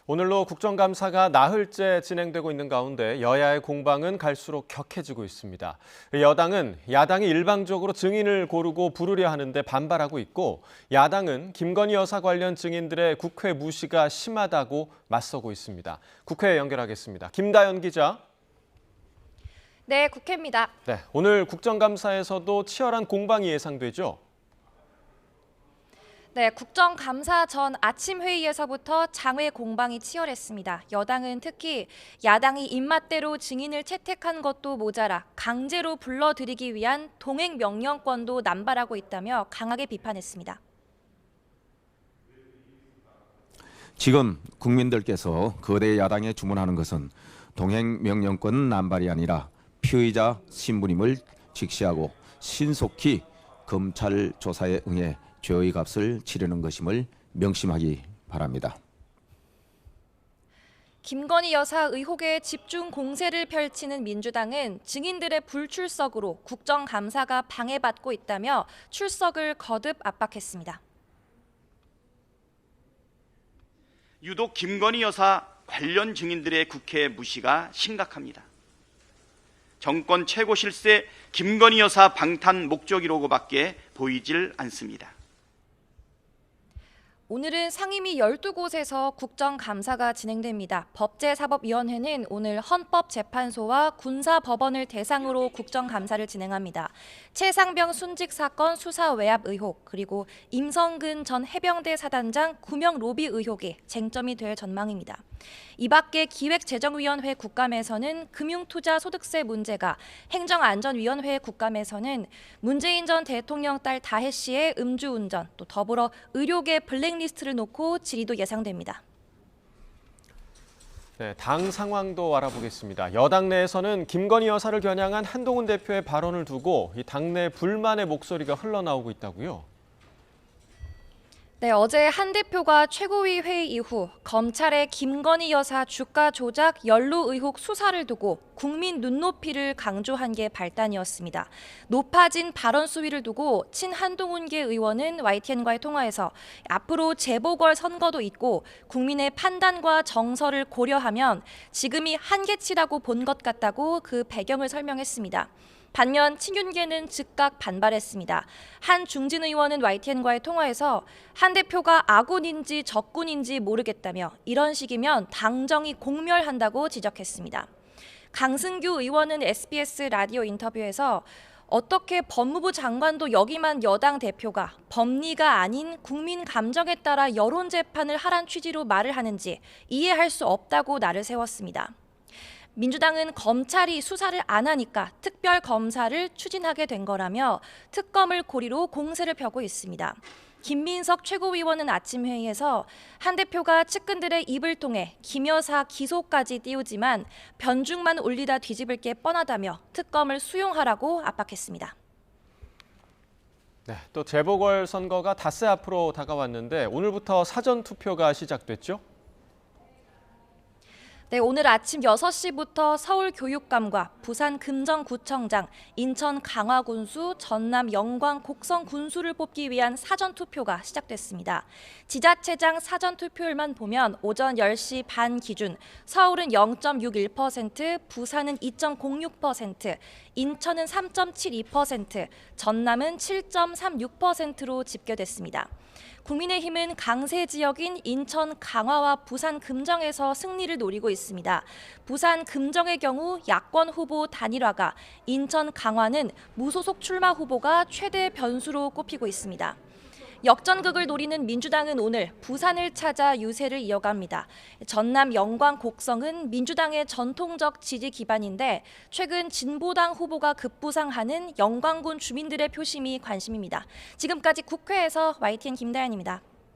오늘로 국정감사가 나흘째 진행되고 있는 가운데 여야의 공방은 갈수록 격해지고 있습니다. 여당은 야당이 일방적으로 증인을 고르고 부르려 하는데 반발하고 있고, 야당은 김건희 여사 관련 증인들의 국회 무시가 심하다고 맞서고 있습니다. 국회에 연결하겠습니다. 김다연 기자. 네, 국회입니다. 네, 오늘 국정감사에서도 치열한 공방이 예상되죠? 네, 국정감사 전 아침 회의에서부터 장외 공방이 치열했습니다. 여당은 특히 야당이 입맛대로 증인을 채택한 것도 모자라 강제로 불러들이기 위한 동행 명령권도 남발하고 있다며 강하게 비판했습니다. 지금 국민들께서 거대 야당에 주문하는 것은 동행 명령권 남발이 아니라 피의자 신분임을 직시하고 신속히 검찰 조사에 응해 죄의 값을 치르는 것임을 명심하기 바랍니다. 김건희 여사 의혹에 집중 공세를 펼치는 민주당은 증인들의 불출석으로 국정감사가 방해받고 있다며 출석을 거듭 압박했습니다. 유독 김건희 여사 관련 증인들의 국회 무시가 심각합니다. 정권 최고 실세 김건희 여사 방탄 목적이라고밖에 보이질 않습니다. 오늘은 상임위 12곳에서 국정감사가 진행됩니다. 법제사법위원회는 오늘 헌법재판소와 군사법원을 대상으로 국정감사를 진행합니다. 최상병 순직 사건 수사 외압 의혹, 그리고 임성근 전 해병대 사단장 구명 로비 의혹이 쟁점이 될 전망입니다. 이 밖에 기획재정위원회 국감에서는 금융투자소득세 문제가, 행정안전위원회 국감에서는 문재인 전 대통령 딸 다혜 씨의 음주운전, 또 더불어 의료계 블랙리스트를 놓고 질의도 예상됩니다. 네, 당 상황도 알아보겠습니다. 여당 내에서는 김건희 여사를 겨냥한 한동훈 대표의 발언을 두고 이 당내 불만의 목소리가 흘러나오고 있다고요? 네, 어제 한 대표가 최고위 회의 이후 검찰의 김건희 여사 주가 조작 연루 의혹 수사를 두고 국민 눈높이를 강조한 게 발단이었습니다. 높아진 발언 수위를 두고 친한동훈계 의원은 YTN과의 통화에서 앞으로 재보궐 선거도 있고 국민의 판단과 정서를 고려하면 지금이 한계치라고 본 것 같다고 그 배경을 설명했습니다. 반면 친윤계는 즉각 반발했습니다. 한 중진 의원은 YTN과의 통화에서 한 대표가 아군인지 적군인지 모르겠다며 이런 식이면 당정이 공멸한다고 지적했습니다. 강승규 의원은 SBS 라디오 인터뷰에서 어떻게 법무부 장관도 여기만 여당 대표가 법리가 아닌 국민 감정에 따라 여론 재판을 하란 취지로 말을 하는지 이해할 수 없다고 날을 세웠습니다. 민주당은 검찰이 수사를 안 하니까 특별검사를 추진하게 된 거라며 특검을 고리로 공세를 펴고 있습니다. 김민석 최고위원은 아침 회의에서 한 대표가 측근들의 입을 통해 김 여사 기소까지 띄우지만 변죽만 올리다 뒤집을 게 뻔하다며 특검을 수용하라고 압박했습니다. 네, 또 재보궐 선거가 닷새 앞으로 다가왔는데 오늘부터 사전 투표가 시작됐죠? 네, 오늘 아침 6시부터 서울교육감과 부산 금정구청장, 인천 강화군수, 전남 영광 곡성군수를 뽑기 위한 사전투표가 시작됐습니다. 지자체장 사전투표율만 보면 오전 10시 반 기준 서울은 0.61%, 부산은 2.06%, 인천은 3.72%, 전남은 7.36%로 집계됐습니다. 국민의힘은 강세 지역인 인천 강화와 부산 금정에서 승리를 노리고 있습니다. 부산 금정의 경우 야권 후보 단일화가, 인천 강화는 무소속 출마 후보가 최대 변수로 꼽히고 있습니다. 역전극을 노리는 민주당은 오늘 부산을 찾아 유세를 이어갑니다. 전남 영광 곡성은 민주당의 전통적 지지 기반인데 최근 진보당 후보가 급부상하는 영광군 주민들의 표심이 관심입니다. 지금까지 국회에서 YTN 김다연입니다.